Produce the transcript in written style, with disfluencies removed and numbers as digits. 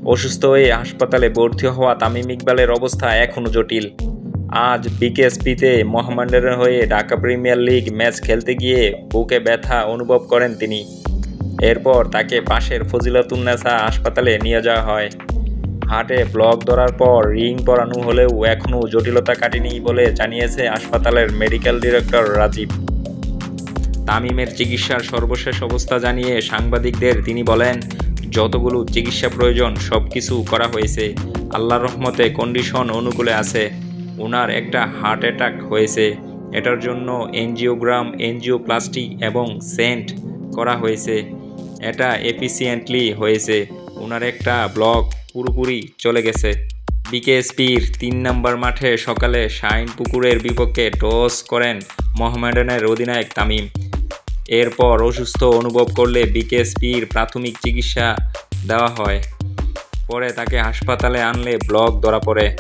অসুস্থ হয়ে হাসপাতালে ভর্তি হওয়া তামিম ইকবালের অবস্থা এখনও জটিল। আজ বিকেএসপিতে মোহামেডানের হয়ে ঢাকা প্রিমিয়ার লিগ ম্যাচ খেলতে গিয়ে বুকে ব্যথা অনুভব করেন তিনি। এরপর তাকে পাশের ফজিলাতুন্নেসা হাসপাতালে নিয়ে যাওয়া হয়। হার্টে ব্লক ধরার পর রিং পরানো হলেও এখনও জটিলতা কাটেনি বলে জানিয়েছে হাসপাতালের মেডিকেল ডিরেক্টর রাজীব। তামিমের চিকিৎসার সর্বশেষ অবস্থা জানিয়ে সাংবাদিকদের তিনি বলেন, যতগুলো চিকিৎসা প্রয়োজন সব কিছু করা হয়েছে। আল্লাহর রহমতে কন্ডিশন অনুকূলে আছে। ওনার একটা হার্ট অ্যাটাক হয়েছে, এটার জন্য এনজিওগ্রাম, এনজিওপ্লাস্টি এবং সেন্ট করা হয়েছে। এটা এফিসিয়েন্টলি হয়েছে। ওনার একটা ব্লক পুরোপুরি চলে গেছে। বিকেএসপির ৩ নম্বর মাঠে সকালে শাইনপুকুরের বিপক্ষে টস করেন মোহামেডানের অধিনায়ক তামিম। এরপর অসুস্থ অনুভব করলে বিকেএসপির প্রাথমিক চিকিৎসা দেওয়া হয়। পরে তাকে হাসপাতালে আনলে ব্লক ধরা পড়ে।